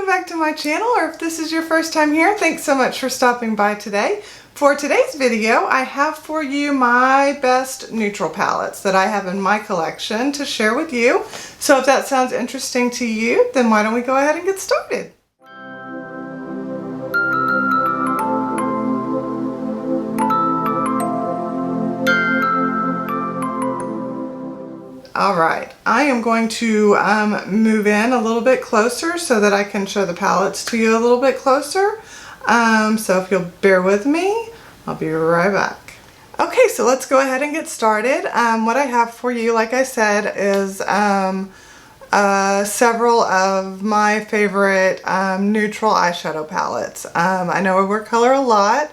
welcome back to my channel, or if this is your first time here, thanks so much for stopping by today. For today's video, I have for you my best neutral palettes that I have in my collection to share with you. So if that sounds interesting to you, then why don't we go ahead and get started. Alright, I am going to move in a little bit closer so that I can show the palettes to you a little bit closer. So if you'll bear with me, I'll be right back. Okay, so let's go ahead and get started. What I have for you, like I said, is several of my favorite neutral eyeshadow palettes. I know I wear color a lot,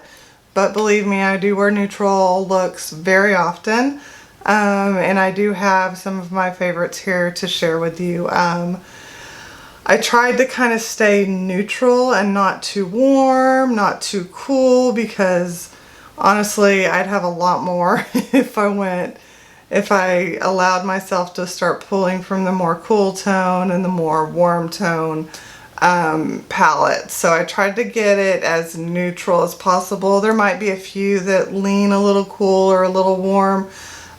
but believe me, I do wear neutral looks very often. And I do have some of my favorites here to share with you. I tried to kind of stay neutral and not too warm, not too cool, because honestly I'd have a lot more if I allowed myself to start pulling from the more cool tone and the more warm tone palette. So I tried to get it as neutral as possible. There might be a few that lean a little cool or a little warm.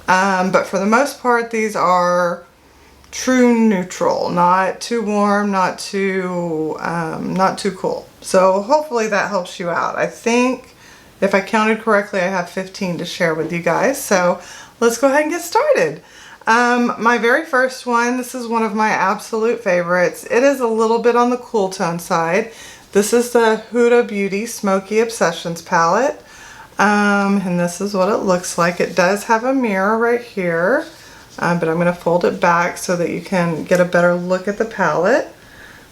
But for the most part, these are true neutral, not too warm, not too cool. So hopefully that helps you out. I think if I counted correctly, I have 15 to share with you guys. So let's go ahead and get started. My very first one, this is one of my absolute favorites. It is a little bit on the cool tone side. This is the Huda Beauty Smoky Obsessions palette. And this is what it looks like. It does have a mirror right here, but I'm going to fold it back so that you can get a better look at the palette.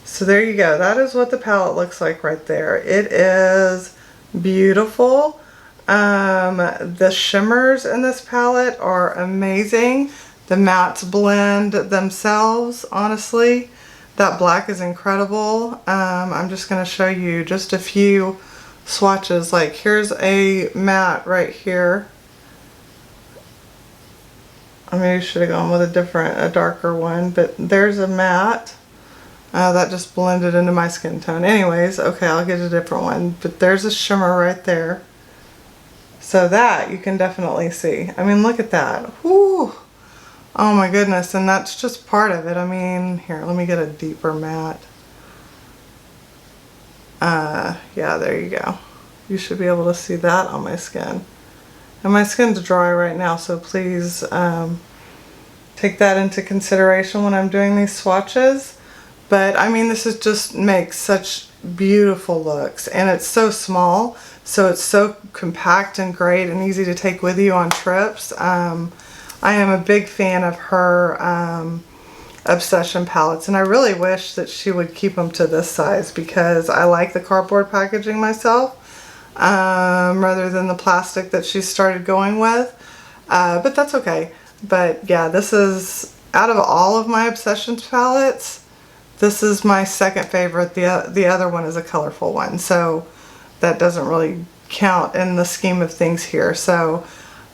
So there you go. That is what the palette looks like right there. It is beautiful. The shimmers in this palette are amazing. The mattes blend themselves, honestly. That black is incredible. I'm just going to show you just a few swatches. Like here's a matte right here. I maybe should have gone with a darker one, but there's a matte. That just blended into my skin tone. Anyways, okay, I'll get a different one, but there's a shimmer right there. So that you can definitely see. I mean, look at that. Whoo! Oh my goodness, and that's just part of it. I mean, here, let me get a deeper matte. Yeah, there you go. You should be able to see that on my skin. And my skin's dry right now, so please take that into consideration when I'm doing these swatches. But I mean, this is just makes such beautiful looks, and it's so small, so it's so compact and great and easy to take with you on trips. I am a big fan of her Obsession palettes, and I really wish that she would keep them to this size because I like the cardboard packaging myself rather than the plastic that she started going with, but that's okay. But yeah, this is, out of all of my Obsessions palettes, this is my second favorite. The other one is a colorful one, so that doesn't really count in the scheme of things here. So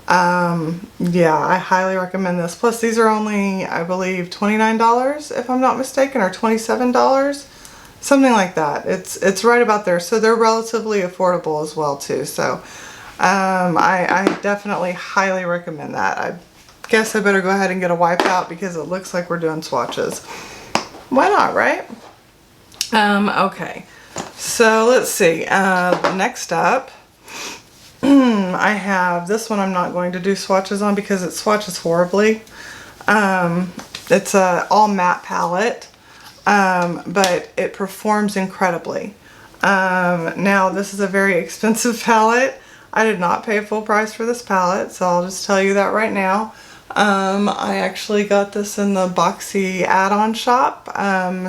yeah, I highly recommend this. Plus these are only, I believe, $29 if I'm not mistaken, or $27, something like that. It's right about there, so they're relatively affordable as well too. So I definitely highly recommend that. I guess I better go ahead and get a wipe out because it looks like we're doing swatches. Why not, right? Okay, so let's see. Next up, I have this one. I'm not going to do swatches on because it swatches horribly. It's a all matte palette, but it performs incredibly. Now this is a very expensive palette. I did not pay full price for this palette, so I'll just tell you that right now. I actually got this in the Boxy add-on shop,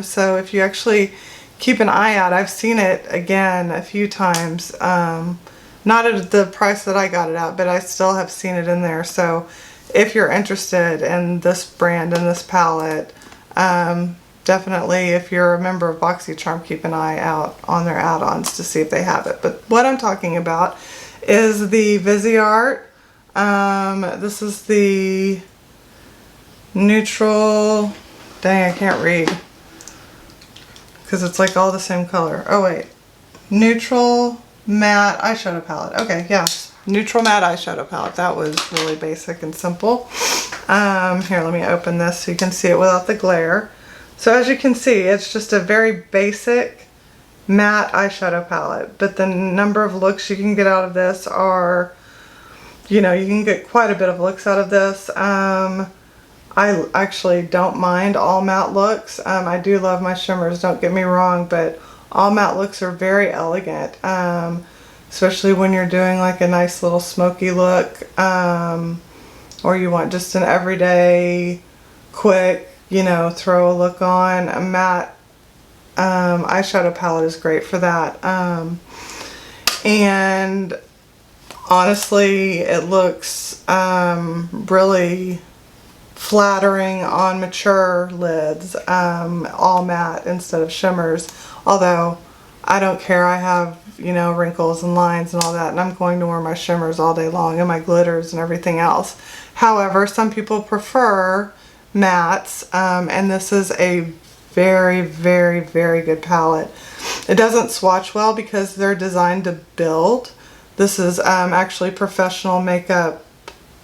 so if you actually keep an eye out, I've seen it again a few times. Not at the price that I got it at, but I still have seen it in there. So if you're interested in this brand and this palette, definitely, if you're a member of BoxyCharm, keep an eye out on their add-ons to see if they have it. But what I'm talking about is the Viseart. This is the neutral, dang, I can't read. because it's like all the same color. Oh wait, Neutral Matte Eyeshadow Palette. Okay, yeah, Neutral Matte Eyeshadow Palette. That was really basic and simple. Here, let me open this so you can see it without the glare. So as you can see, it's just a very basic matte eyeshadow palette, but the number of looks you can get out of this are, you know, you can get quite a bit of looks out of this. I actually don't mind all matte looks. I do love my shimmers, don't get me wrong, but all matte looks are very elegant, especially when you're doing like a nice little smoky look, or you want just an everyday, quick, you know, throw a look on. A matte eyeshadow palette is great for that. And honestly, it looks really flattering on mature lids, all matte instead of shimmers. Although I don't care, I have, you know, wrinkles and lines and all that, and I'm going to wear my shimmers all day long and my glitters and everything else. However, some people prefer mattes, and this is a very, very, very good palette. It doesn't swatch well because they're designed to build. This is actually professional makeup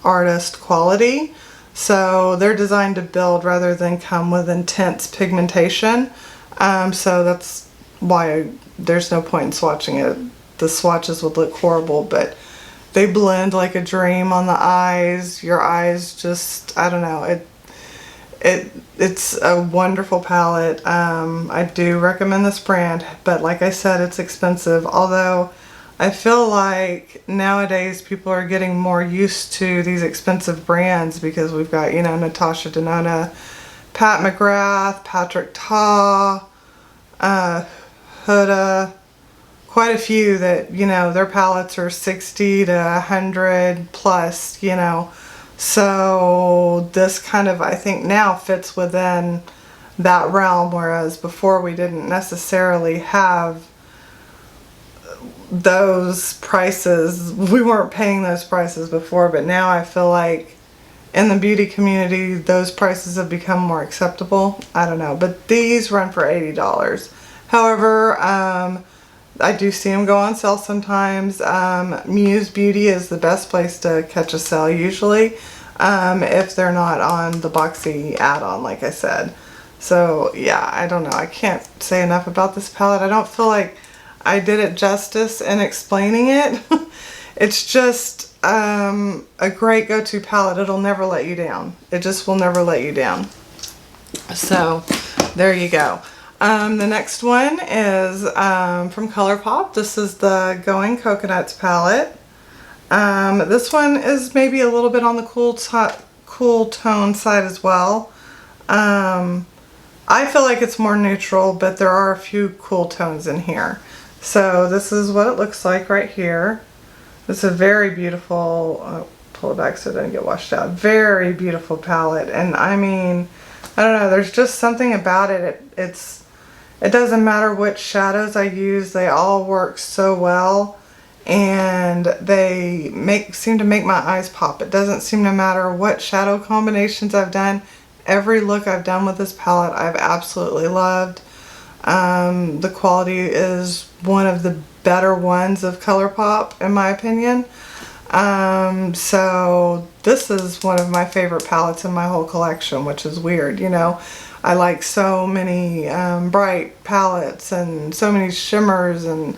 artist quality. So they're designed to build rather than come with intense pigmentation. So that's why there's no point in swatching it. The swatches would look horrible, but they blend like a dream on the eyes. Your eyes just, I don't know, it's a wonderful palette. I do recommend this brand, but like I said, it's expensive. Although I feel like nowadays people are getting more used to these expensive brands because we've got, you know, Natasha Denona, Pat McGrath, Patrick Ta, Huda, quite a few that, you know, their palettes are 60 to 100 plus, you know. So this kind of, I think now fits within that realm, whereas before we didn't necessarily have those prices. We weren't paying those prices before, but now I feel like in the beauty community those prices have become more acceptable. I don't know, but these run for $80. However, I do see them go on sale sometimes. Muse Beauty is the best place to catch a sale usually, if they're not on the Boxy add-on, like I said. So yeah, I don't know, I can't say enough about this palette. I don't feel like I did it justice in explaining it. It's just a great go-to palette. It'll never let you down. It just will never let you down. So there you go. The next one is from ColourPop. This is the Going Coconuts palette. This one is maybe a little bit on the cool tone side as well. I feel like it's more neutral, but there are a few cool tones in here. So this is what it looks like right here. It's a very beautiful, pull it back so it doesn't get washed out, very beautiful palette. And I mean, I don't know, there's just something about it. It doesn't matter which shadows I use, they all work so well. And they seem to make my eyes pop. It doesn't seem to matter what shadow combinations I've done. Every look I've done with this palette I've absolutely loved. The quality is one of the better ones of ColourPop in my opinion. So this is one of my favorite palettes in my whole collection, which is weird, you know. I like so many bright palettes and so many shimmers and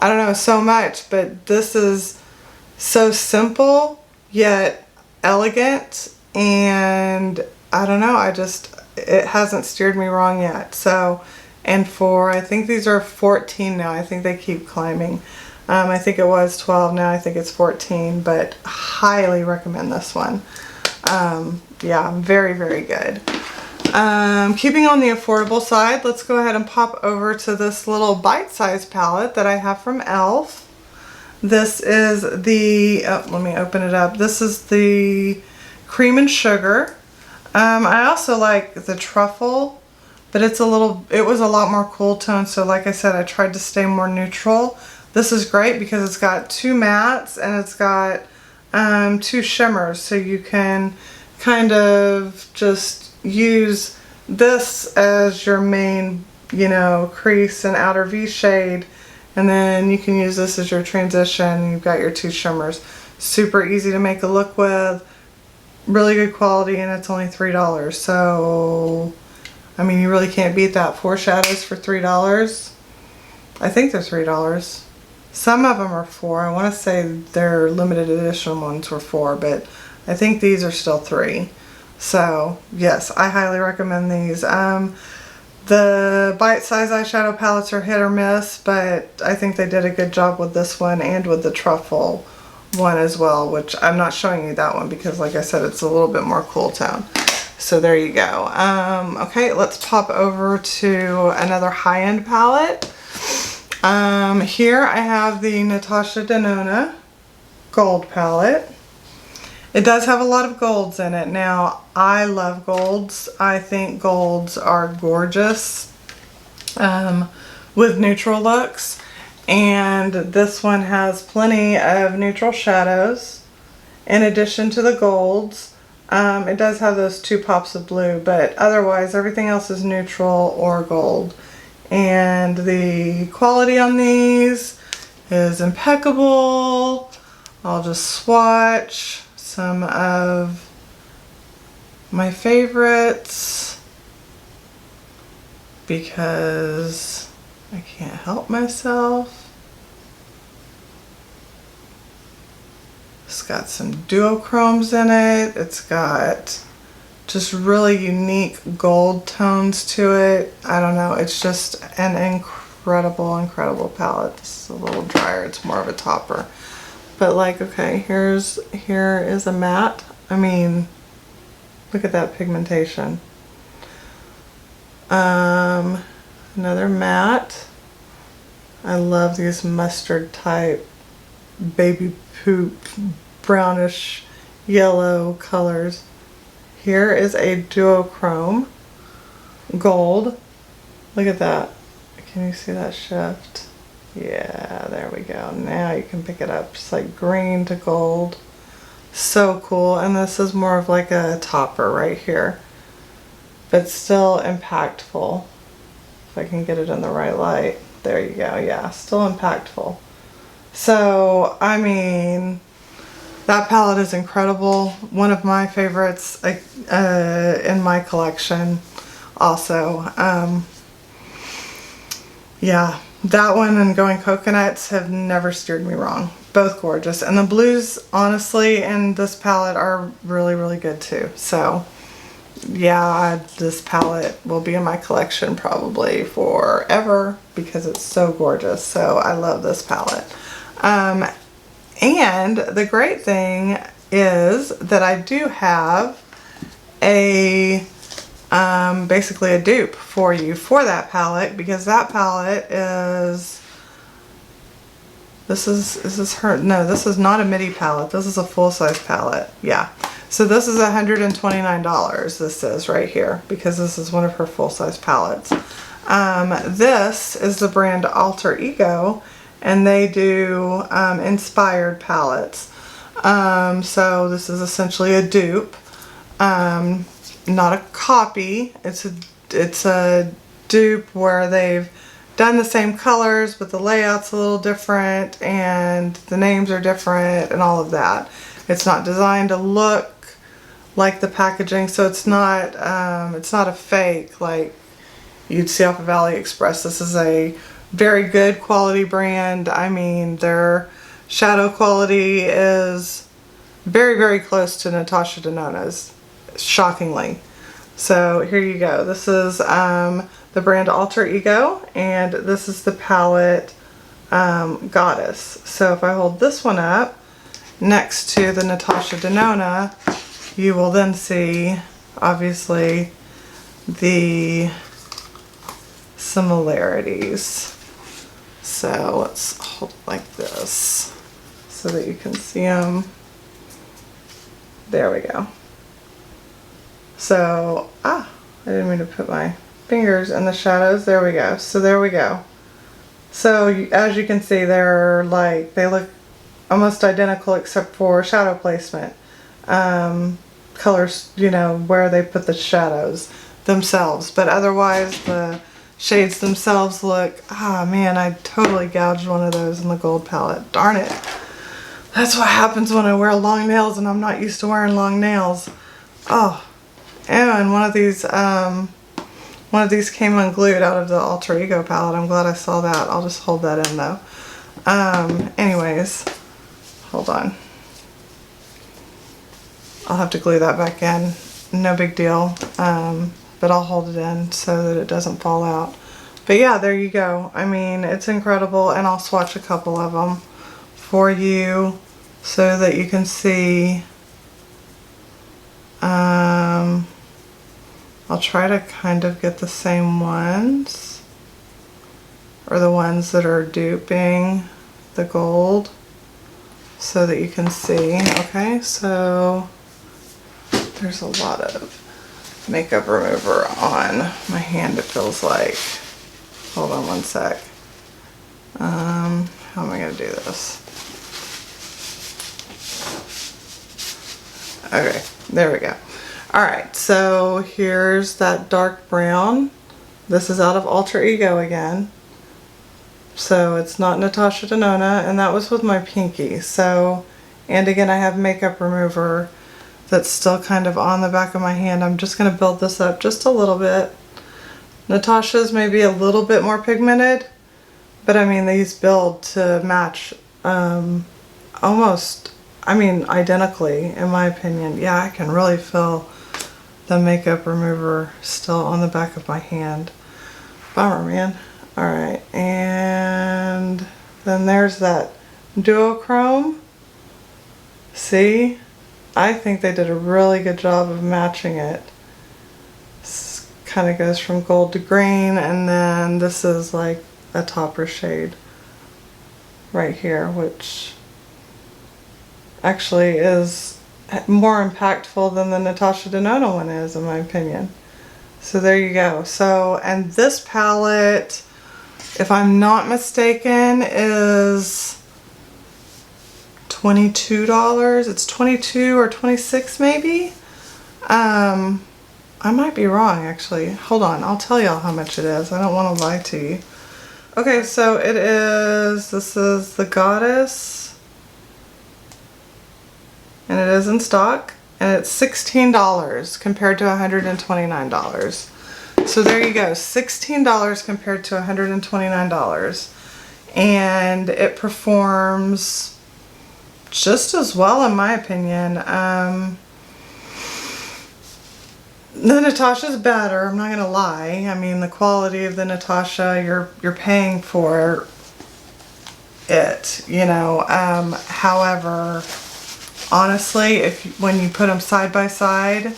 I don't know, so much, but this is so simple yet elegant, and I don't know, it hasn't steered me wrong yet. So, and I think these are 14 now. I think they keep climbing. I think it was 12, now I think it's 14, but highly recommend this one. Yeah, very, very good. Keeping on the affordable side, let's go ahead and pop over to this little bite-sized palette that I have from e.l.f. This is the, let me open it up. This is the Cream and Sugar. I also like the Truffle, but it was a lot more cool tone, so like I said, I tried to stay more neutral. This is great because it's got two mattes and it's got two shimmers, so you can kind of just use this as your main you know, crease and outer V shade. And then you can use this as your transition. You've got your two shimmers. Super easy to make a look with. Really good quality, and it's only $3. So, I mean, you really can't beat that. 4 shadows for $3. I think they're $3. Some of them are $4. I want to say their limited edition ones were $4, but I think these are still $3. So, yes, I highly recommend these. The bite-size eyeshadow palettes are hit or miss, but I think they did a good job with this one and with the truffle one as well, which I'm not showing you that one because, like I said, it's a little bit more cool tone. So there you go. Okay, let's pop over to another high-end palette. Here I have the Natasha Denona Gold palette. It does have a lot of golds in it. Now, I love golds. I think golds are gorgeous with neutral looks. And this one has plenty of neutral shadows in addition to the golds. It does have those 2 pops of blue, but otherwise everything else is neutral or gold. And the quality on these is impeccable. I'll just swatch some of my favorites because I can't help myself. It's got some duochromes in it. It's got just really unique gold tones to it. I don't know, it's just an incredible palette. This is a little drier, it's more of a topper. But like, okay, here is a matte. I mean, look at that pigmentation. Another matte. I love these mustard type baby poop brownish yellow colors. Here is a duochrome gold. Look at that. Can you see that shift? Yeah, there we go. Now you can pick it up. It's like green to gold. So cool. And this is more of like a topper right here, but still impactful. If I can get it in the right light. There you go. Yeah, still impactful. So, I mean, that palette is incredible. One of my favorites in my collection also. Yeah, that one and Going Coconuts have never steered me wrong. Both gorgeous. And the blues, honestly, in this palette are really good too. So, yeah, this palette will be in my collection probably forever because it's so gorgeous. So, I love this palette. And the great thing is that I do have a basically a dupe for you for that palette, because that palette is, this is not a midi palette, this is a full-size palette. Yeah, so this is $129, this is right here, because this is one of her full-size palettes. This is the brand Alter Ego, and they do inspired palettes. So this is essentially a dupe, not a copy. It's a dupe where they've done the same colors, but the layout's a little different and the names are different and all of that. It's not designed to look like the packaging, so it's not a fake like you'd see off of AliExpress. This is a very good quality brand. I mean, their shadow quality is very close to Natasha Denona's, shockingly. So here you go. This is the brand Alter Ego, and this is the palette Goddess. So if I hold this one up next to the Natasha Denona, you will then see, obviously, the similarities. So let's hold it like this so that you can see them. There we go. So, I didn't mean to put my fingers in the shadows. There we go. So there we go. So as you can see, they're like, they look almost identical except for shadow placement. Colors, you know, where they put the shadows themselves. But otherwise, the shades themselves look, ah man, I totally gouged one of those in the gold palette. Darn it. That's what happens when I wear long nails and I'm not used to wearing long nails. Oh, and one of these came unglued out of the Alter Ego palette. I'm glad I saw that. I'll just hold that in though. Anyways, hold on. I'll have to glue that back in. No big deal. But I'll hold it in so that it doesn't fall out. But yeah, there you go. I mean, it's incredible, and I'll swatch a couple of them for you so that you can see. I'll try to kind of get the same ones, or the ones that are duping the gold, so that you can see. Okay, so there's a lot of makeup remover on my hand, it feels like. Hold on one sec. How am I going to do this? Okay, there we go. Alright, so here's that dark brown. This is out of Alter Ego again. So it's not Natasha Denona, and that was with my pinky. So, and again, I have makeup remover that's still kind of on the back of my hand. I'm just going to build this up just a little bit. Natasha's maybe a little bit more pigmented, but I mean, these build to match almost, I mean, identically, in my opinion. Yeah, I can really feel the makeup remover still on the back of my hand. Bummer, man. Alright, and then there's that duochrome. See? I think they did a really good job of matching it. This kind of goes from gold to green, and then this is like a topper shade right here, which actually is more impactful than the Natasha Denona one is, in my opinion. So there you go. So, and this palette, if I'm not mistaken, is $22. It's $22 or $26 maybe. I might be wrong actually. Hold on, I'll tell y'all how much it is. I don't want to lie to you. Okay, so it is, this is the Goddess, and it is in stock, and it's $16 compared to $129. So there you go, $16 compared to $129, and it performs just as well, in my opinion. The Natasha's better, I'm not gonna lie. I mean, the quality of the Natasha, you're paying for it, you know. However, honestly, when you put them side by side,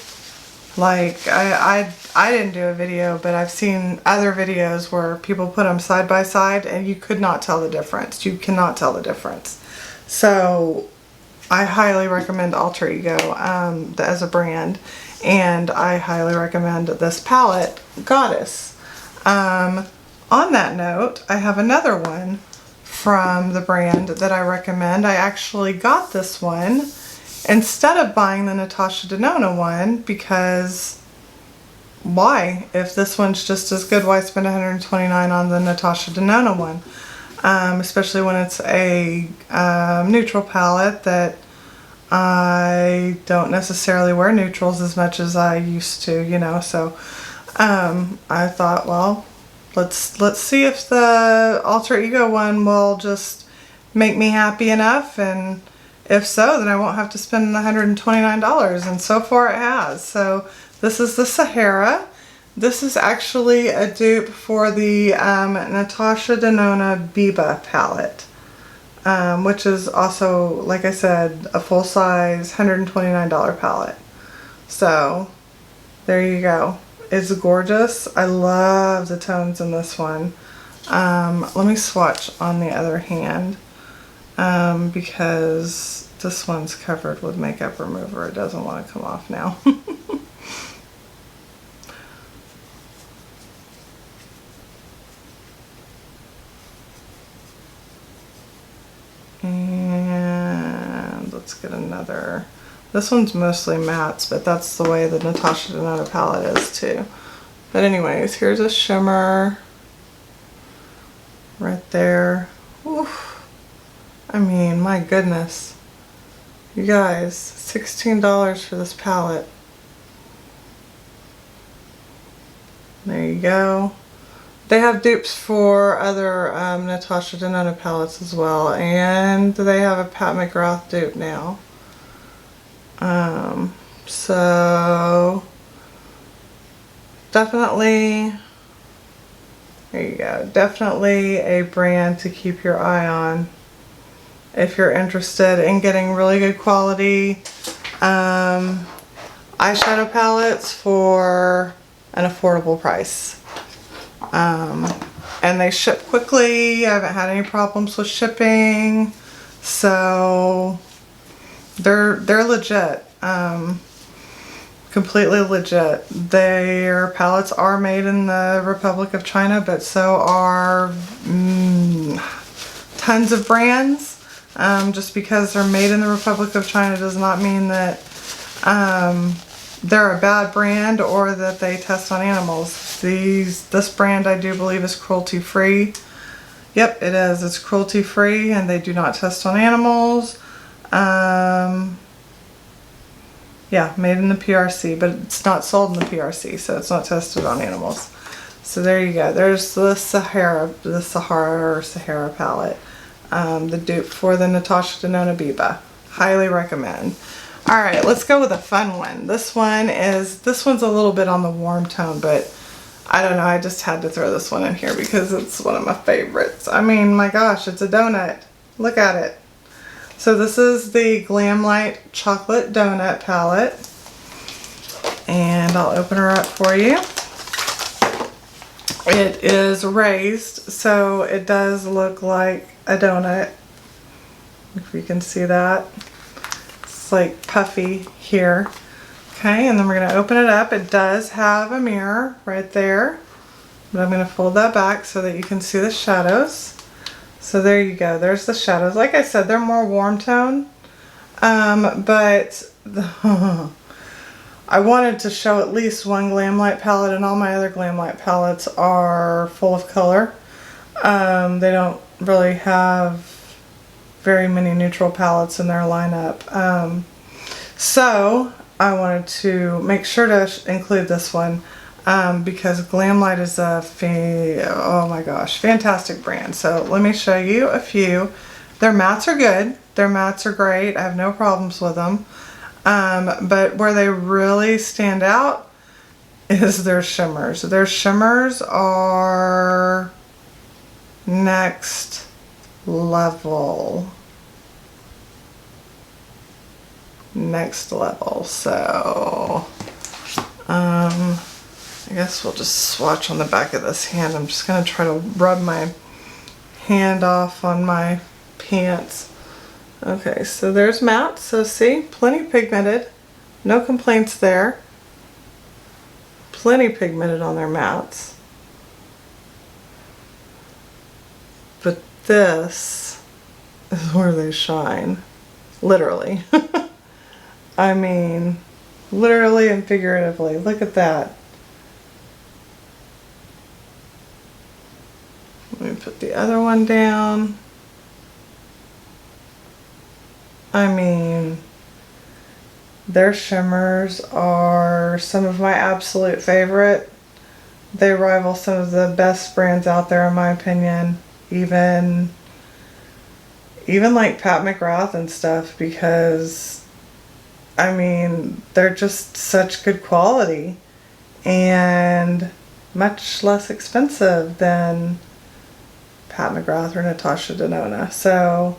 like I didn't do a video, but I've seen other videos where people put them side by side and you could not tell the difference. You cannot tell the difference. So I highly recommend Alter Ego as a brand, and I highly recommend this palette, Goddess. On that note, I have another one from the brand that I recommend. I actually got this one instead of buying the Natasha Denona one, because why? If this one's just as good, why spend $129 on the Natasha Denona one? Especially when it's a neutral palette that I don't necessarily wear neutrals as much as I used to, you know. So I thought, well, let's see if the Alter Ego one will just make me happy enough, and if so, then I won't have to spend the $129, and so far it has. So this is the Sahara. This is actually a dupe for the Natasha Denona Biba palette, which is also, like I said, a full-size $129 palette. So there you go. It's gorgeous. I love the tones in this one. Let me swatch on the other hand, because this one's covered with makeup remover. It doesn't want to come off now. And let's get another. This one's mostly mattes, but that's the way the Natasha Denona palette is too. But anyways, here's a shimmer. right there. Oof. I mean, my goodness. You guys, $16 for this palette. There you go. They have dupes for other Natasha Denona palettes as well, and they have a Pat McGrath dupe now. So definitely, there you go. Definitely a brand to keep your eye on if you're interested in getting really good quality eyeshadow palettes for an affordable price. And they ship quickly. I haven't had any problems with shipping, so they're legit. Completely legit. Their palettes are made in the Republic of China, but so are tons of brands. Just because they're made in the Republic of China does not mean that they're a bad brand or that they test on animals. This brand, I do believe, is cruelty free. Yep, it is. It's cruelty free, and they do not test on animals. Yeah, made in the PRC, but it's not sold in the PRC, so it's not tested on animals. So there you go. There's the Sahara palette. The dupe for the Natasha Denona Biba. Highly recommend. Alright, let's go with a fun one. This one's a little bit on the warm tone, but I don't know, I just had to throw this one in here because it's one of my favorites. I mean, my gosh, it's a donut. Look at it. So this is the Glamlite Chocolate Donut palette. And I'll open her up for you. It is raised, so it does look like a donut. If you can see that. It's like puffy here. Okay, and then we're going to open it up. It does have a mirror right there. But I'm going to fold that back so that you can see the shadows. So there you go. There's the shadows. Like I said, they're more warm tone. But I wanted to show at least one Glamlite palette, and all my other Glamlite palettes are full of color. They don't really have very many neutral palettes in their lineup. So I wanted to make sure to include this one because Glamlite is a oh my gosh, fantastic brand. So let me show you a few. Their mattes are good. Their mattes are great. I have no problems with them. But where they really stand out is their shimmers. Their shimmers are next level. Next level. So I guess we'll just swatch on the back of this hand. I'm just going to try to rub my hand off on my pants. Okay, so there's matte. So see, plenty pigmented. No complaints there. Plenty pigmented on their mattes. But this is where they shine. Literally. I mean, literally and figuratively. Look at that. Let me put the other one down. I mean, their shimmers are some of my absolute favorite. They rival some of the best brands out there in my opinion. Even like Pat McGrath and stuff, because I mean, they're just such good quality and much less expensive than Pat McGrath or Natasha Denona. So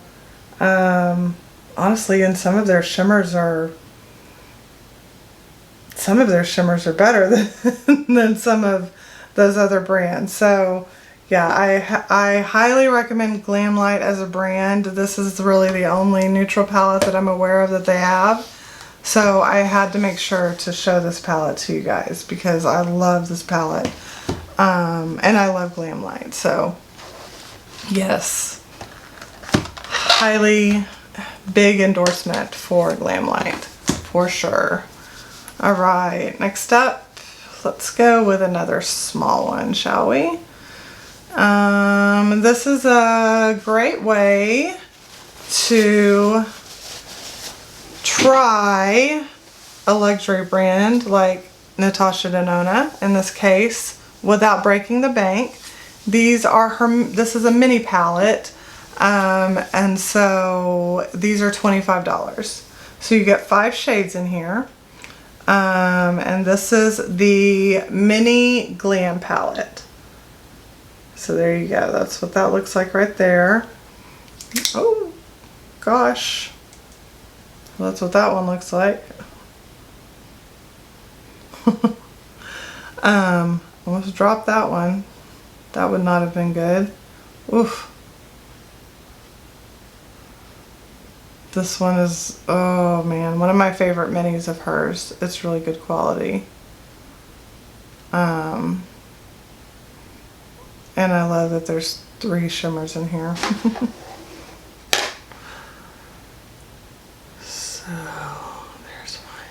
honestly, and some of their shimmers are better than some of those other brands. So yeah, I highly recommend Glamlite as a brand. This is really the only neutral palette that I'm aware of that they have. So I had to make sure to show this palette to you guys because I love this palette. And I love Glamlite. So yes, highly big endorsement for Glamlite for sure. Alright, next up, let's go with another small one, shall we? This is a great way to try a luxury brand like Natasha Denona in this case without breaking the bank. These are this is a mini palette, and so these are $25. So you get 5 shades in here, and this is the mini glam palette. So there you go, that's what that looks like right there. Oh gosh, well, that's what that one looks like. Almost dropped that one. That would not have been good. Oof. This one is, oh man, one of my favorite minis of hers. It's really good quality. And I love that there's 3 shimmers in here. So, there's one.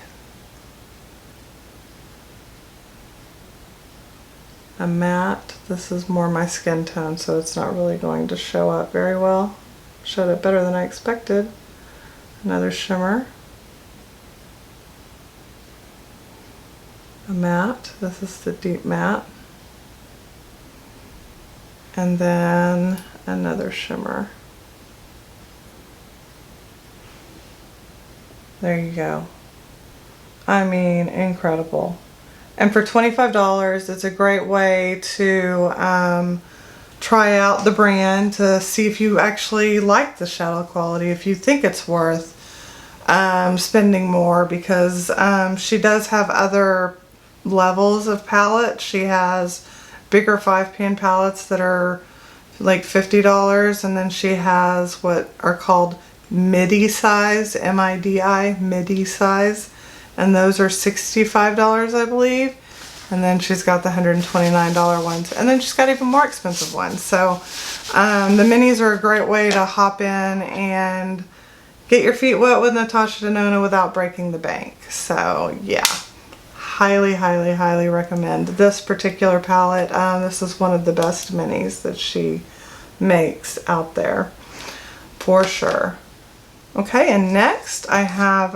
A matte. This is more my skin tone, so it's not really going to show up very well. Showed up better than I expected. Another shimmer. A matte. This is the deep matte. And then another shimmer. There you go. I mean, incredible. And for $25, it's a great way to try out the brand to see if you actually like the shadow quality, if you think it's worth spending more, because she does have other levels of palettes. She has bigger 5-pan palettes that are like $50, and then she has what are called midi size, M-I-D-I, midi size, and those are $65, I believe. And then she's got the $129 ones, and then she's got even more expensive ones. So the minis are a great way to hop in and get your feet wet with Natasha Denona without breaking the bank. So yeah, highly, highly, highly recommend this particular palette. This is one of the best minis that she makes out there, for sure. Okay, and next I have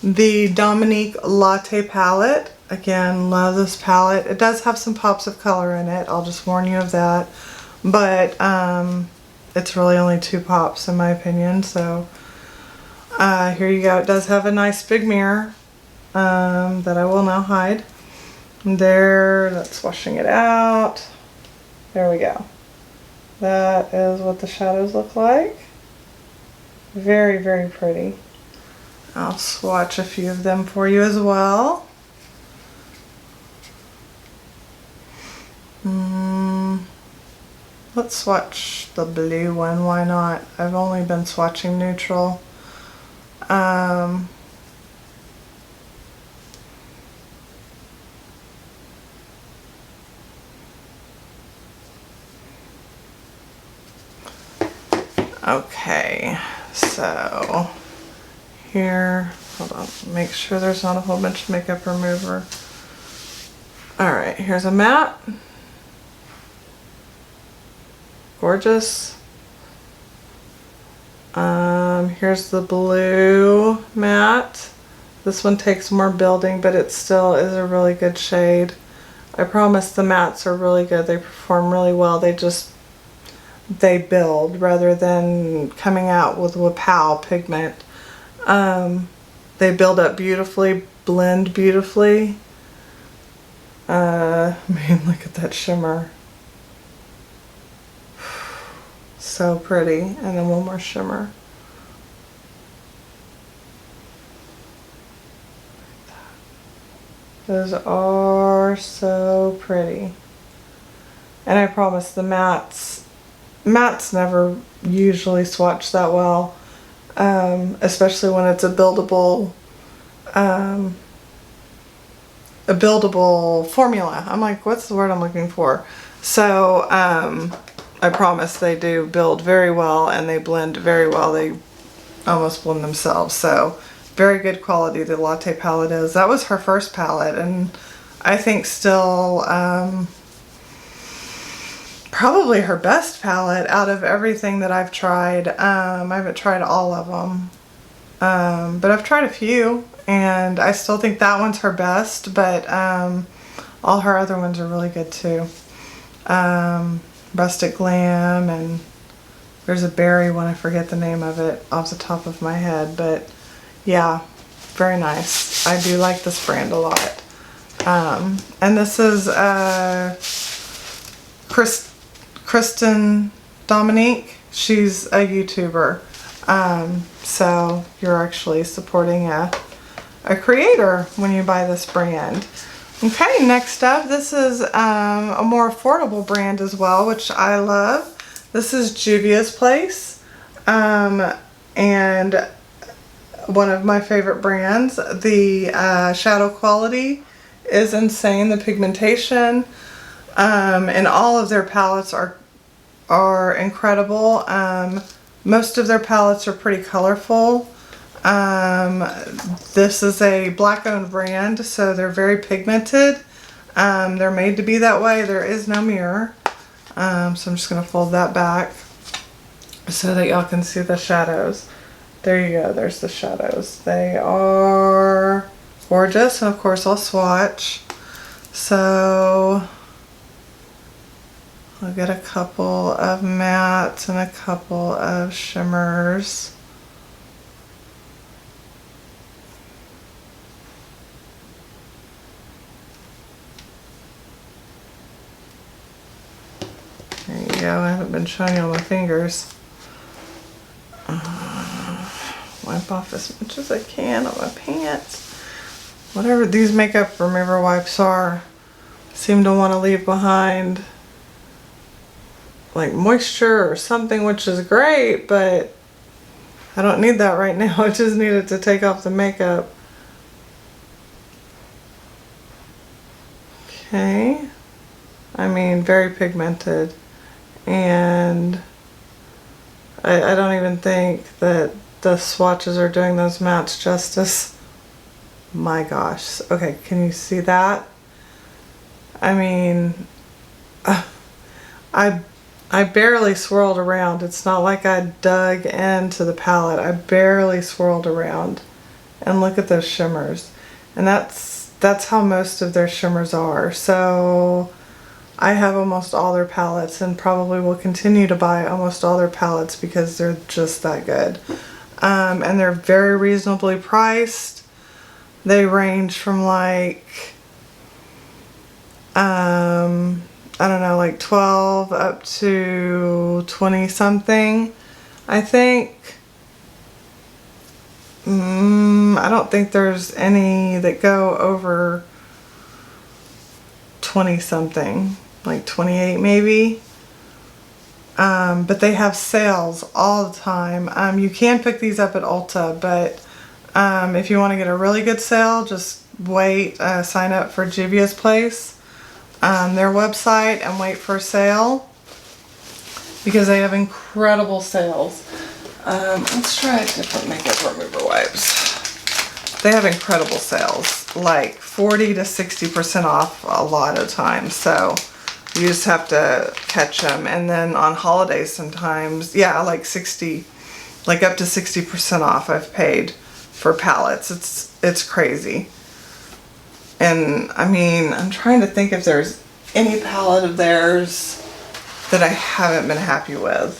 the Dominique Latte palette. Again, love this palette. It does have some pops of color in it, I'll just warn you of that. But it's really only 2 pops in my opinion. So here you go. It does have a nice big mirror that I will now hide. There, that's washing it out. There we go. That is what the shadows look like. Very, very pretty. I'll swatch a few of them for you as well. Let's swatch the blue one, why not? I've only been swatching neutral. Okay, so here, hold on, make sure there's not a whole bunch of makeup remover. Alright, here's a matte. Gorgeous. Here's the blue matte. This one takes more building, but it still is a really good shade. I promise the mattes are really good. They perform really well. They build rather than coming out with Wow pigment. They build up beautifully, blend beautifully. I mean, look at that shimmer. So pretty. And then one more shimmer. Those are so pretty. And I promise the mattes never usually swatch that well, especially when it's a buildable formula. I'm like, what's the word I'm looking for? So I promise they do build very well, and they blend very well. They almost blend themselves. So very good quality the Latte palette is. That was her first palette, and I think still probably her best palette out of everything that I've tried. I haven't tried all of them, but I've tried a few, and I still think that one's her best, but all her other ones are really good too. Rustic Glam, and there's a berry one, I forget the name of it off the top of my head, but yeah, very nice. I do like this brand a lot. And this is Kristen Dominique. She's a YouTuber. So you're actually supporting a creator when you buy this brand. Okay, next up, this is a more affordable brand as well, which I love. This is Juvia's Place, and one of my favorite brands. The shadow quality is insane, the pigmentation, and all of their palettes are incredible. Most of their palettes are pretty colorful. This is a black-owned brand, so they're very pigmented. They're made to be that way. There is no mirror. So I'm just going to fold that back so that y'all can see the shadows. There you go. There's the shadows. They are gorgeous, and of course I'll swatch. So I'll get a couple of mattes and a couple of shimmers. There you go. I haven't been showing you all my fingers. Wipe off as much as I can on my pants. Whatever these makeup remover wipes are, seem to want to leave behind like moisture or something, which is great, but I don't need that right now. I just need it to take off the makeup. Okay. I mean, very pigmented. And I don't even think that the swatches are doing those mattes justice. My gosh. Okay, can you see that? I mean, I barely swirled around. It's not like I dug into the palette. I barely swirled around. And look at those shimmers. And that's how most of their shimmers are. So I have almost all their palettes, and probably will continue to buy almost all their palettes because they're just that good. And they're very reasonably priced. They range from like, I don't know, like 12 up to 20 something, I think. I don't think there's any that go over 20 something, like 28 maybe. But they have sales all the time. You can pick these up at Ulta, but if you want to get a really good sale, just wait, sign up for Juvia's Place, their website, and wait for a sale, because they have incredible sales. Let's try a different makeup remover wipes. They have incredible sales, like 40 to 60% off a lot of times, so you just have to catch them. And then on holidays sometimes, yeah, like 60, like up to 60% off I've paid for palettes. It's crazy. And I mean, I'm trying to think if there's any palette of theirs that I haven't been happy with.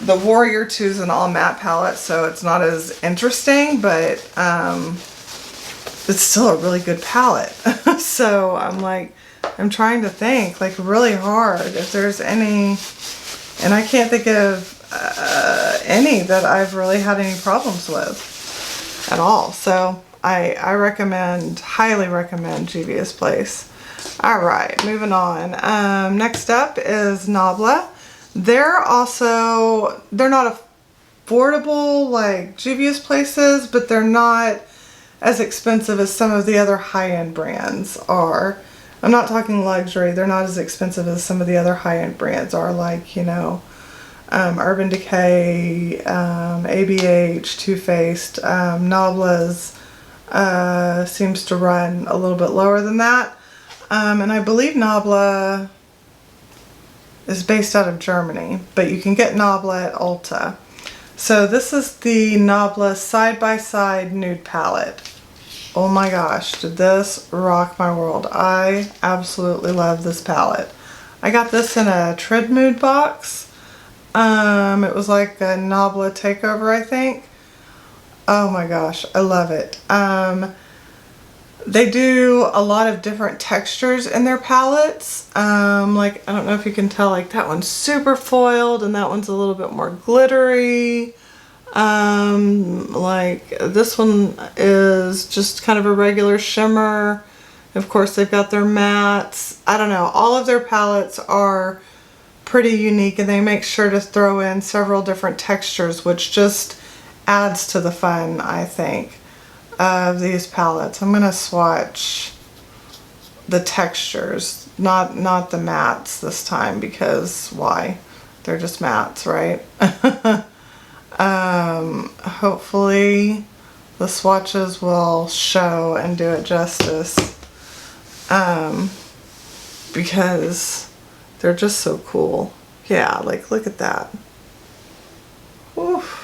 The Warrior 2 is an all matte palette, so it's not as interesting, but it's still a really good palette. So I'm trying to think like really hard if there's any, and I can't think of any that I've really had any problems with at all. So I highly recommend Juvia's Place. All right, moving on. Next up is Nabla. They're not affordable like Juvia's Places, but they're not as expensive as some of the other high-end brands are. I'm not talking luxury. They're not as expensive as some of the other high-end brands are, like, you know, Urban Decay, ABH, Too Faced. Nabla's seems to run a little bit lower than that. And I believe Nabla is based out of Germany, but you can get Nabla at Ulta. So this is the Nabla Side by Side Nude Palette. Oh my gosh, did this rock my world. I absolutely love this palette. I got this in a Trid Mood box. It was like a Nabla takeover, I think. Oh my gosh, I love it. They do a lot of different textures in their palettes. Like, I don't know if you can tell, like that one's super foiled and that one's a little bit more glittery. Like this one is just kind of a regular shimmer. Of course, they've got their mattes. I don't know, all of their palettes are pretty unique, and they make sure to throw in several different textures, which just adds to the fun, I think, of these palettes. I'm gonna swatch the textures, not the mattes this time, because why? They're just mattes, right? Hopefully the swatches will show and do it justice, because they're just so cool. Yeah, like look at that. Oof.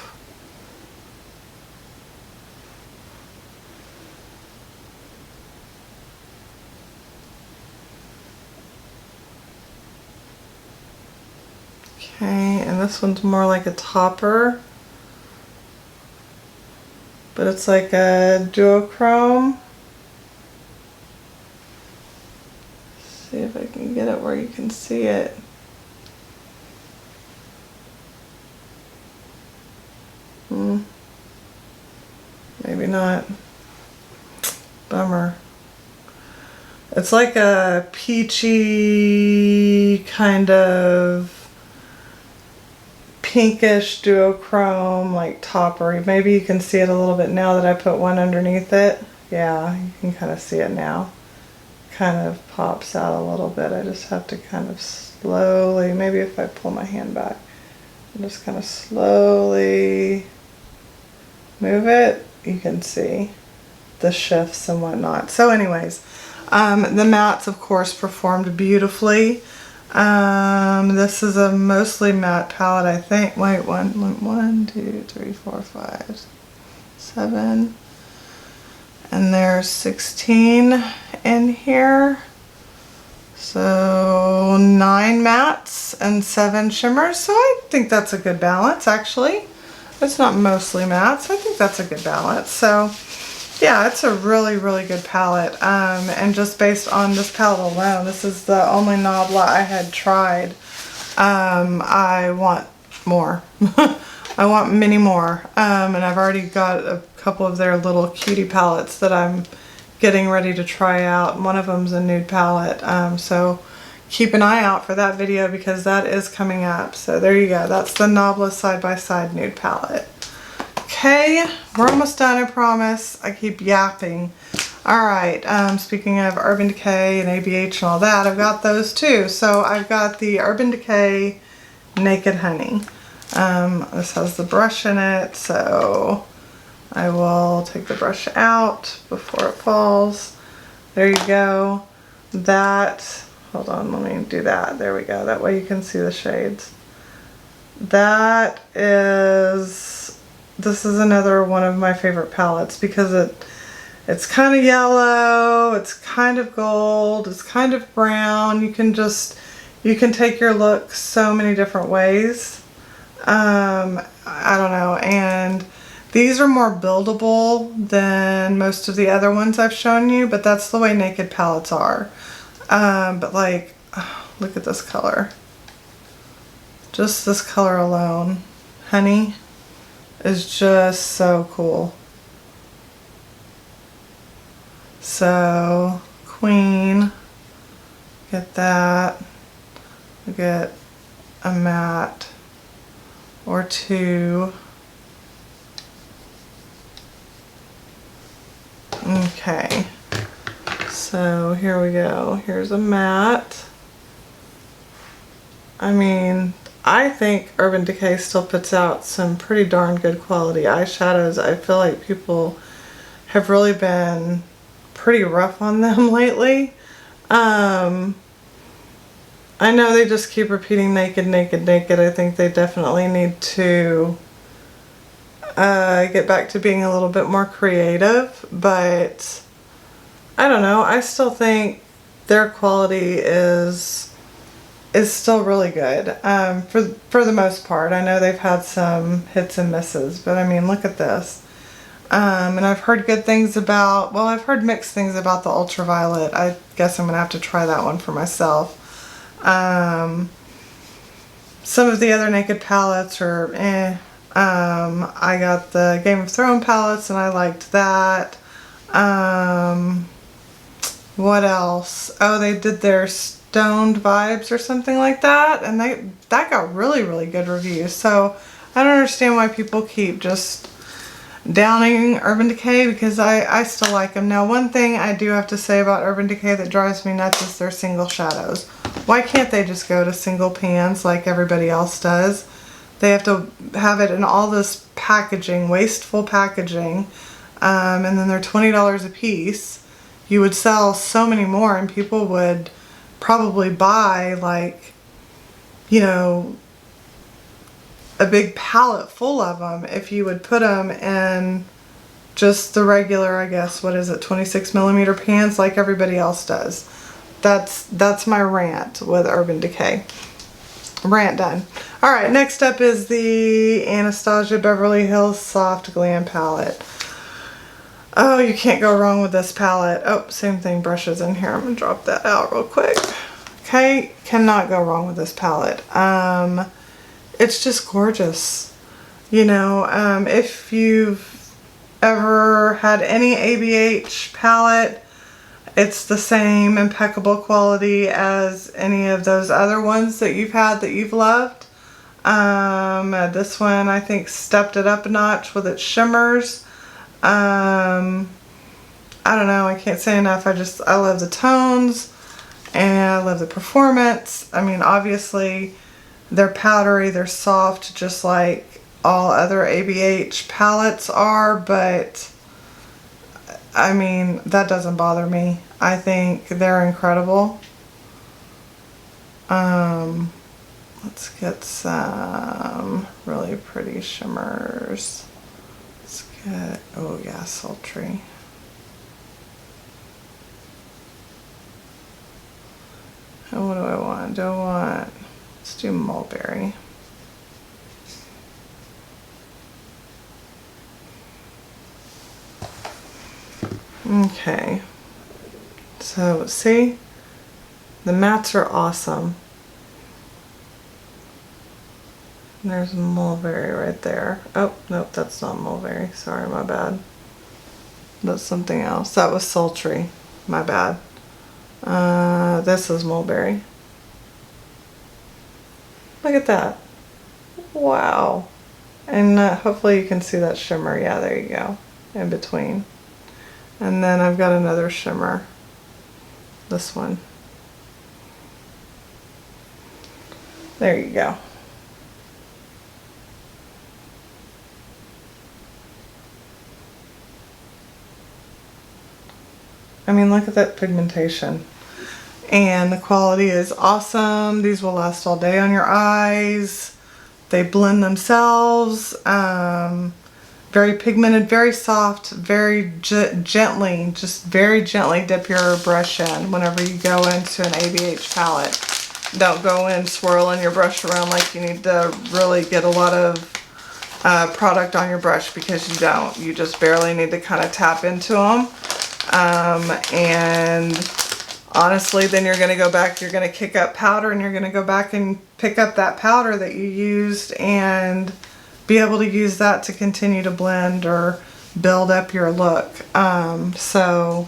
Okay, and this one's more like a topper, but it's like a duochrome. See if I can get it where you can see it. Maybe not. Bummer. It's like a peachy kind of pinkish duochrome, like toppery. Maybe you can see it a little bit now that I put one underneath it. Yeah, you can kind of see it now. Kind of pops out a little bit. I just have to kind of slowly, maybe if I pull my hand back, and just kind of slowly move it, you can see the shifts and whatnot. So anyways, the mattes of course performed beautifully. This is a mostly matte palette, I think. Wait, 1, 2, 3, 4, 5, 7, and there's 16 in here. So 9 mattes and 7 shimmers. So I think that's a good balance, actually. It's not mostly mattes. I think that's a good balance. So yeah, it's a really, really good palette. And just based on this palette alone, this is the only Nabla I had tried. I want more. I want many more. And I've already got a couple of their little cutie palettes that I'm getting ready to try out. One of them's a nude palette. So keep an eye out for that video, because that is coming up. So there you go. That's the Nabla Side by Side Nude Palette. Okay, we're almost done, I promise. I keep yapping. Alright, speaking of Urban Decay and ABH and all that, I've got those too. So I've got the Urban Decay Naked Honey. This has the brush in it, so I will take the brush out before it falls. There you go. That, hold on, let me do that. There we go. That way you can see the shades. That is, this is another one of my favorite palettes, because it's kind of yellow, it's kind of gold, it's kind of brown. You can take your look so many different ways. I don't know, and these are more buildable than most of the other ones I've shown you, but that's the way naked palettes are. But like, oh, look at this color. Just this color alone, honey, is just so cool. So, Queen, get that. We get a matte or two. Okay, so here we go. Here's a matte. I mean, I think Urban Decay still puts out some pretty darn good quality eyeshadows. I feel like people have really been pretty rough on them lately. I know they just keep repeating naked, naked, naked. I think they definitely need to get back to being a little bit more creative, but I don't know. I still think their quality is still really good for the most part. I know they've had some hits and misses, but I mean, look at this. And I've heard good things about, well, I've heard mixed things about the ultraviolet. I guess I'm gonna have to try that one for myself. Some of the other naked palettes are I got the Game of Thrones palettes and I liked that. What else? Oh, they did their Stoned Vibes or something like that, and that got really, really good reviews. So I don't understand why people keep just downing Urban Decay, because I still like them. Now, one thing I do have to say about Urban Decay that drives me nuts is their single shadows. Why can't they just go to single pans like everybody else does? They have to have it in all this packaging, wasteful packaging, and then they're $20 a piece. You would sell so many more and people would probably buy, like, you know, a big palette full of them if you would put them in just the regular, I guess, what is it, 26mm pans like everybody else does. That's my rant with Urban Decay. Rant done. Alright, next up is the Anastasia Beverly Hills Soft Glam Palette. Oh, you can't go wrong with this palette. Oh, same thing, brushes in here. I'm going to drop that out real quick. Okay, cannot go wrong with this palette. It's just gorgeous. You know, if you've ever had any ABH palette, it's the same impeccable quality as any of those other ones that you've had that you've loved. This one I think stepped it up a notch with its shimmers. I don't know, I can't say enough. I love the tones and I love the performance. I mean, obviously they're powdery, they're soft, just like all other ABH palettes are, but I mean, that doesn't bother me. I think they're incredible. Let's get some really pretty shimmers. Let's get, oh yeah, sultry. And what do I want? Let's do mulberry. Okay, so see, the mattes are awesome. And there's mulberry right there. Oh, nope, that's not mulberry. Sorry, my bad. That's something else. That was sultry. My bad. This is mulberry. Look at that. Wow. And hopefully you can see that shimmer. Yeah, there you go. In between. And then I've got another shimmer. This one. There you go. I mean, look at that pigmentation. And the quality is awesome. These will last all day on your eyes. They blend themselves. Very pigmented, very soft, very gently, just very gently dip your brush in whenever you go into an ABH palette. Don't go in swirling your brush around like you need to really get a lot of product on your brush, because you don't. You just barely need to kind of tap into them. And honestly, then you're going to go back, you're going to kick up powder, and you're going to go back and pick up that powder that you used and be able to use that to continue to blend or build up your look. So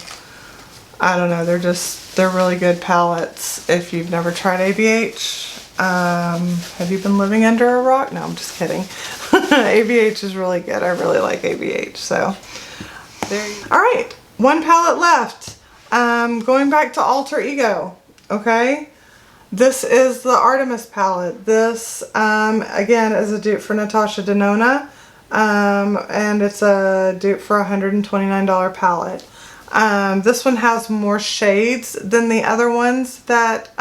I don't know, they're really good palettes if you've never tried ABH. Have you been living under a rock? No, I'm just kidding. ABH is really good. I really like ABH. So there you go. All right, one palette left. Going back to Alter Ego. Okay. This is the Artemis palette. This, again, is a dupe for Natasha Denona, and it's a dupe for a $129 palette. This one has more shades than the other ones that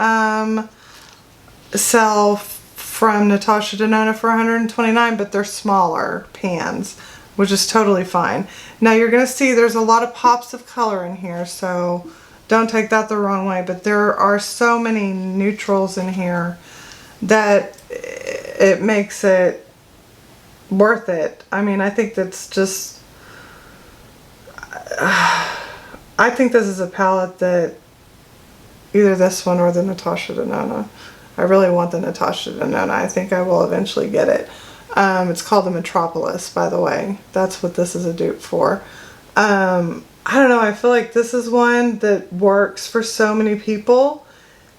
sell from Natasha Denona for $129, but they're smaller pans, which is totally fine. Now you're going to see there's a lot of pops of color in here, so don't take that the wrong way, but there are so many neutrals in here that it makes it worth it. I mean, I think that's just, I think this is a palette that either this one or the Natasha Denona. I really want the Natasha Denona. I think I will eventually get it. It's called the Metropolis, by the way. That's what this is a dupe for. I don't know, I feel like this is one that works for so many people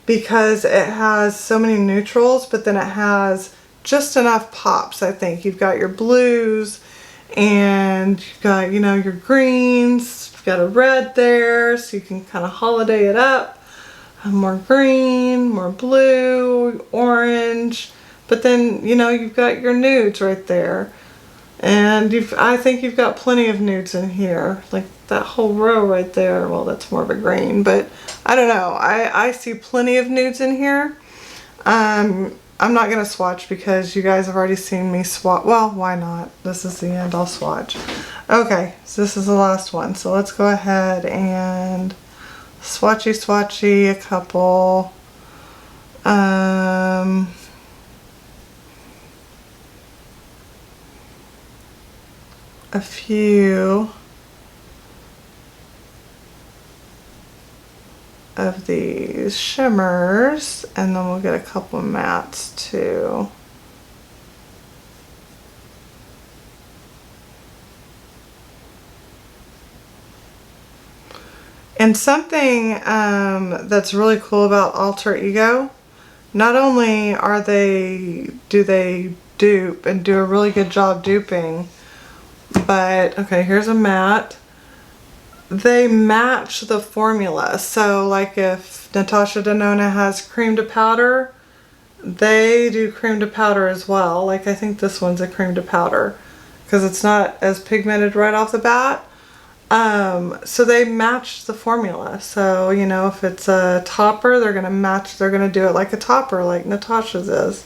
because it has so many neutrals, but then it has just enough pops, I think. You've got your blues and you've got, you know, your greens. You've got a red there, so you can kind of holiday it up. More green, more blue, orange. But then, you know, you've got your nudes right there. And I think you've got plenty of nudes in here. Like that whole row right there. Well, that's more of a green, but I don't know. I see plenty of nudes in here. I'm not going to swatch because you guys have already seen me swatch. Well, why not? This is the end. I'll swatch. Okay, so this is the last one. So let's go ahead and swatchy a couple. A few of these shimmers, and then we'll get a couple mattes too. And something that's really cool about Alter Ego, not only do they dupe and do a really good job duping, but, okay, here's a matte. They match the formula. So, like if Natasha Denona has cream to powder, they do cream to powder as well. Like I think this one's a cream to powder because it's not as pigmented right off the bat. So they match the formula. So, you know, if it's a topper, they're going to do it like a topper, like Natasha's is.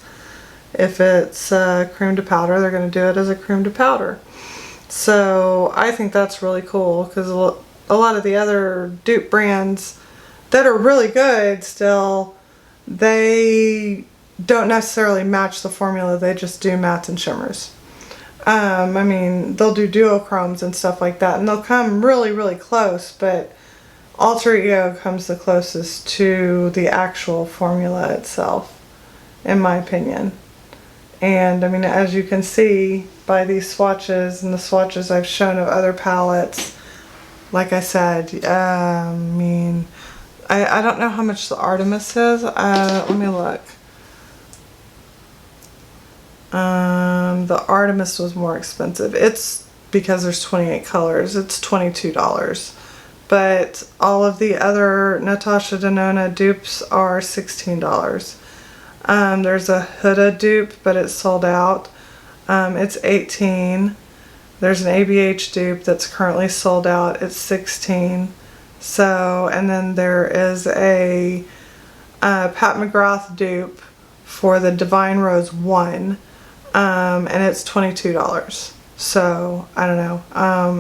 If it's cream to powder, they're going to do it as a cream to powder. So I think that's really cool because a lot of the other dupe brands that are really good still, they don't necessarily match the formula. They just do mattes and shimmers. I mean, they'll do duochromes and stuff like that, and they'll come really, really close, but Alter Ego comes the closest to the actual formula itself, in my opinion. And I mean, as you can see by these swatches and the swatches I've shown of other palettes, like I said, I mean, I don't know how much the Artemis is. Let me look. The Artemis was more expensive. It's because there's 28 colors. It's $22. But all of the other Natasha Denona dupes are $16. There's a Huda dupe, but it's sold out. It's $18. There's an ABH dupe that's currently sold out. It's $16. So, and then there is a Pat McGrath dupe for the Divine Rose 1. And it's $22. So, I don't know.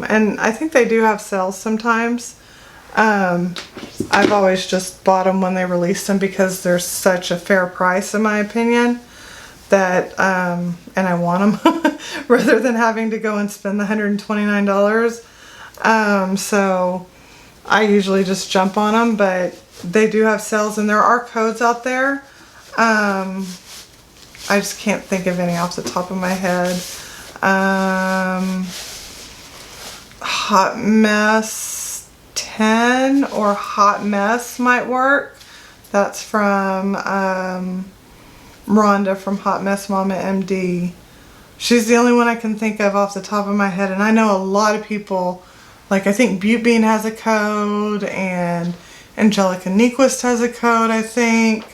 And I think they do have sales sometimes. I've always just bought them when they released them because they're such a fair price in my opinion that, and I want them rather than having to go and spend the $129. So I usually just jump on them, but they do have sales and there are codes out there. I just can't think of any off the top of my head. Hot Mess 10 or Hot Mess might work. That's from Rhonda from Hot Mess Mama MD. She's the only one I can think of off the top of my head, and I know a lot of people, like I think Butte Bean has a code and Angelica Nyquist has a code, I think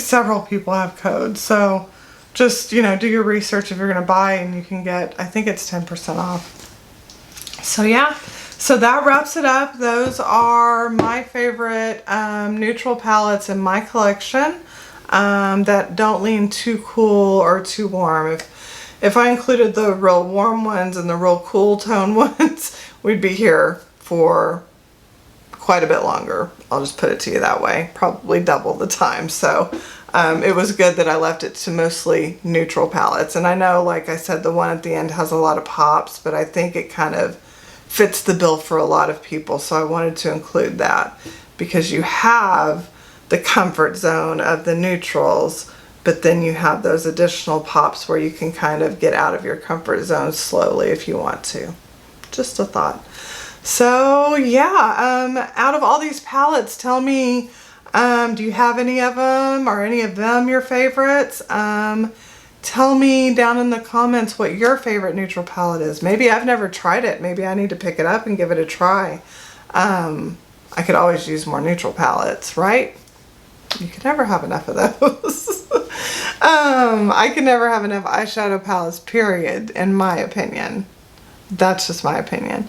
several people have codes. So just, you know, do your research if you're going to buy, and you can get, I think it's 10% off. So yeah, so that wraps it up. Those are my favorite neutral palettes in my collection. that don't lean too cool or too warm. If I included the real warm ones and the real cool tone ones, we'd be here for quite a bit longer. I'll just put it to you that way. Probably double the time. So it was good that I left it to mostly neutral palettes. And I know, like I said, the one at the end has a lot of pops, but I think it kind of fits the bill for a lot of people. So I wanted to include that because you have the comfort zone of the neutrals, but then you have those additional pops where you can kind of get out of your comfort zone slowly if you want to. Just a thought. So yeah, out of all these palettes, tell me, do you have any of them? Are any of them your favorites? Tell me down in the comments what your favorite neutral palette is. Maybe I've never tried it. Maybe I need to pick it up and give it a try. I could always use more neutral palettes, right? You can never have enough of those. I can never have enough eyeshadow palettes, period, in my opinion. That's just my opinion.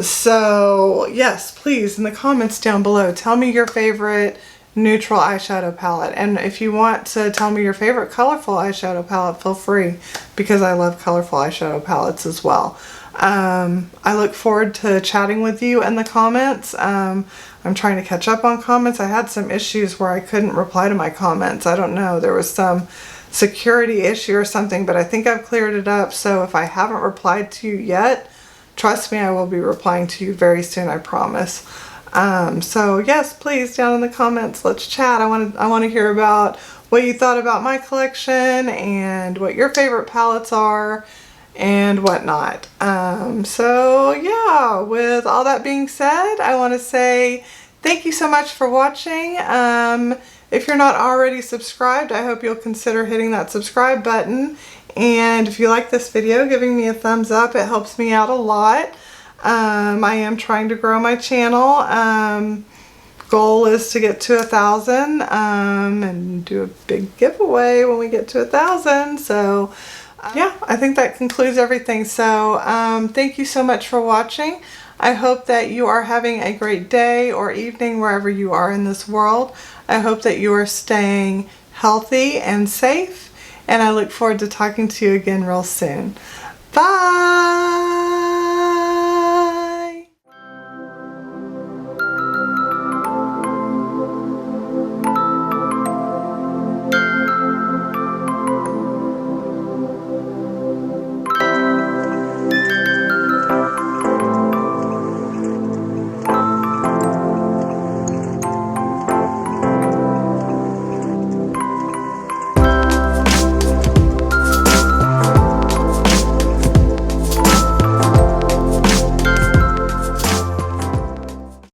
So yes, please, in the comments down below, tell me your favorite neutral eyeshadow palette. And if you want to tell me your favorite colorful eyeshadow palette, feel free, because I love colorful eyeshadow palettes as well. I look forward to chatting with you in the comments. I'm trying to catch up on comments. I had some issues where I couldn't reply to my comments. I don't know. There was some security issue or something, but I think I've cleared it up. So if I haven't replied to you yet, trust me, I will be replying to you very soon, I promise. So yes, please, down in the comments, let's chat. I want to hear about what you thought about my collection and what your favorite palettes are and whatnot. So yeah, with all that being said, I want to say thank you so much for watching. If you're not already subscribed, I hope you'll consider hitting that subscribe button. And if you like this video, giving me a thumbs up, it helps me out a lot. I am trying to grow my channel. Goal is to get to 1,000 and do a big giveaway when we get to 1,000. So yeah, I think that concludes everything. So thank you so much for watching. I hope that you are having a great day or evening wherever you are in this world. I hope that you are staying healthy and safe, and I look forward to talking to you again real soon. Bye!